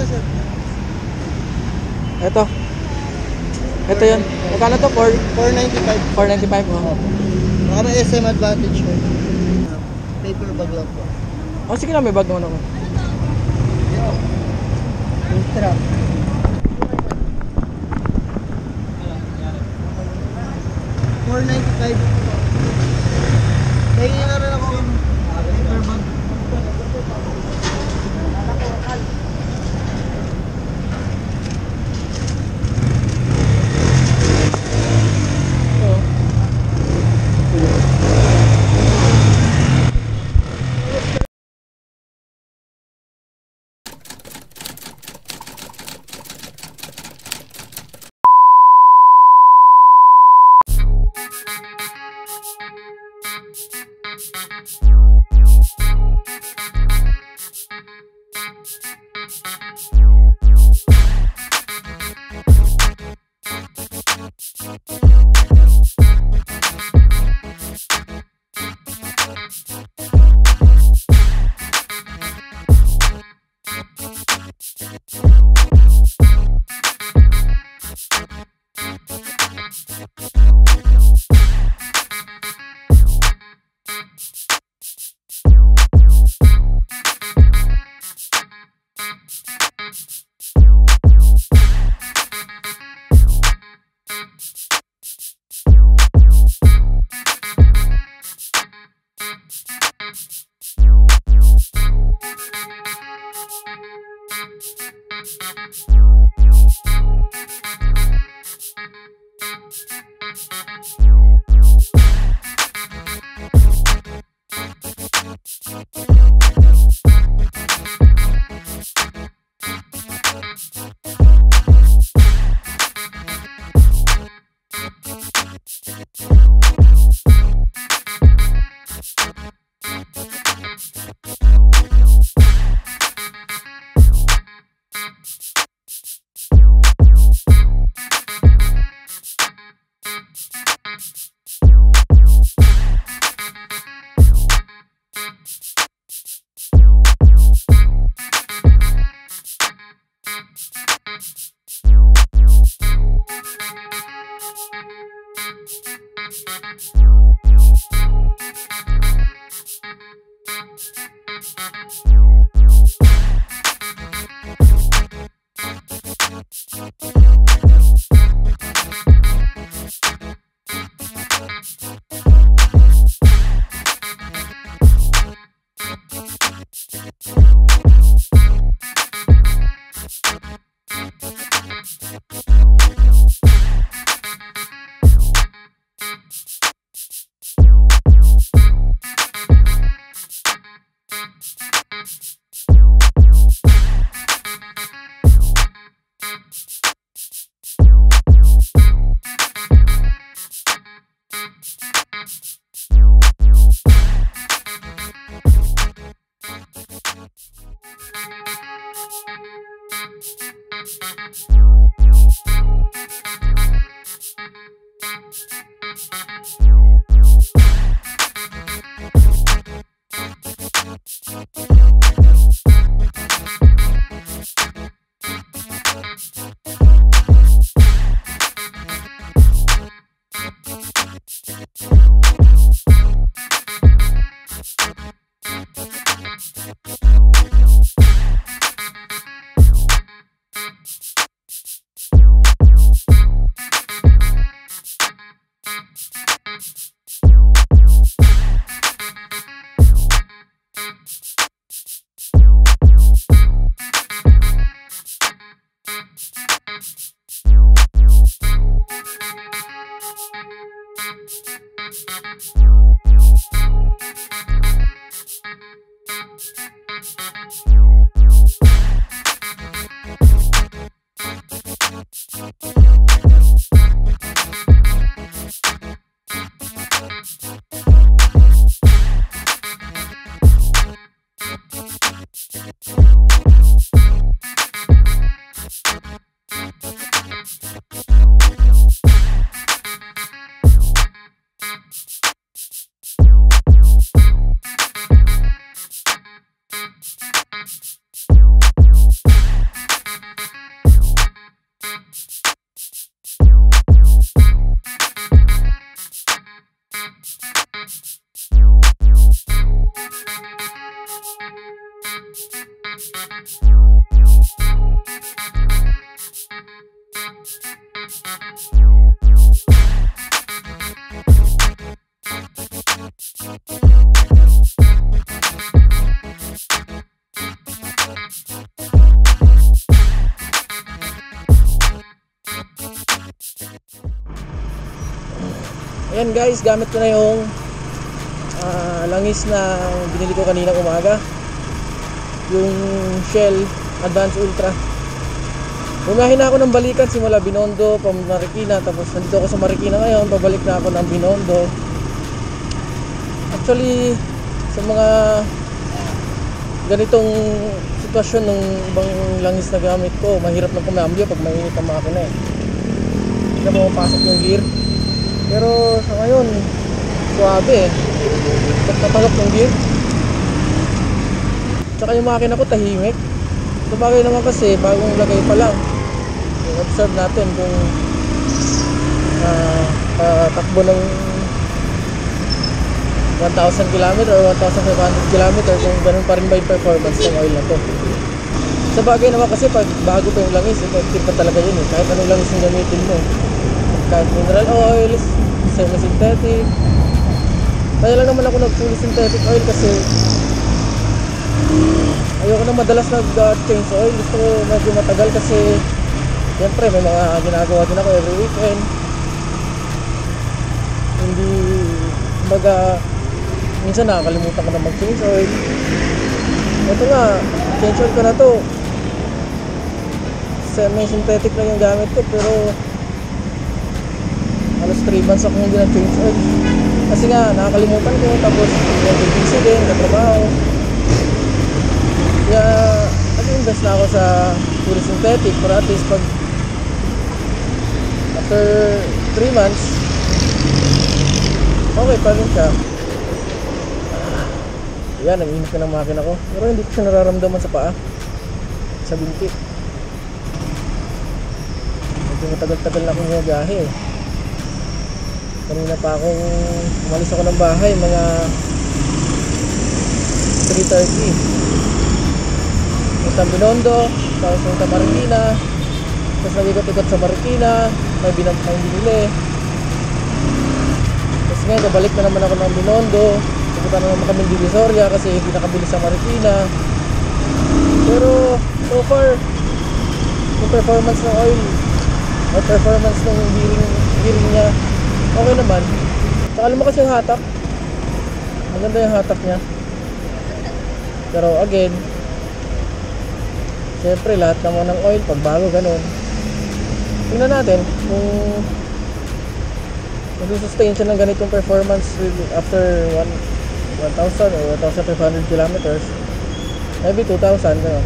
ito, sir? Ito. Ito yun. Magkano to? 495. 495 oh. Baka may SM Advantage ko. Paper bag lang po. Oh, sige na, may bag naman ako. Ultra. $495. Kaya nga rin ako yun. Paper bag. Ayan guys, gamit ko na yung langis na binili ko kanina umaga, yung Shell Advance Ultra. Bumiyahe na ako ng balikan simula Binondo pa Marikina, tapos nandito ako sa Marikina ngayon, pabalik na ako ng Binondo. Actually, sa mga ganitong sitwasyon ng ibang langis na gamit ko, mahirap na kumambyo pag mainit ang makina eh. Hindi na mapapasok yung gear. Pero sa ngayon, suwabe eh. Pag napalok ng gear. Tsaka yung makina ko tahimik. Sabagay naman kasi bagong lagay pa lang. Observe natin kung takbo ng 1,000 km or 1,500 km, kung ganun pa rin ba yung performance ng oil na to. Sabagay naman kasi pag bago pa yung langis, effective pa talaga yun eh. Kahit anong langis yung gamitin mo, kahit mineral oil, semi-synthetic. Kaya lang naman ako nag-fully synthetic oil kasi ayoko na madalas nag-change oil. Gusto ko medyo matagal kasi siyempre may mga ginagawa din ako every weekend. Hindi, kumbaga, minsan nakakalimutan ko na mag-change oil. Ito nga, change oil ko na to. Semi-synthetic lang yung gamit ko, pero halos 3 months ako hindi na-change oil. Kasi nga, nakakalimutan ko, tapos medyo busy din, katrabaho. Kaya, nag-invest na ako sa fully synthetic para at least pag after 3 months, okay pa rin siya. Yan, nag-init ka ng makina ko. Pero hindi ko siya nararamdaman sa paa, sa binti. Medyo matagal-tagal na akong biyahe eh. Kanina pa akong umalis ako ng bahay, mga 3:30. Punta Binondo, tapos punta Marikina, tapos nag-ikot-ikot sa Marikina, may binili. Tapos ngayon, babalik na naman ako ng Binondo. Pupunta na naman kami Divisoria kasi hindi nakabili sa Marikina. Pero so far, yung performance ng oil o performance ng gearing niya, okay naman. Saka lumakas yung hatak. Maganda yung hatak niya. Pero again, syempre lahat naman ng oil pag bago ganun. Tingnan natin kung mag-sustain siya ng ganitong performance after 1,000 or 1,500 kilometers, maybe 2,000 ganun.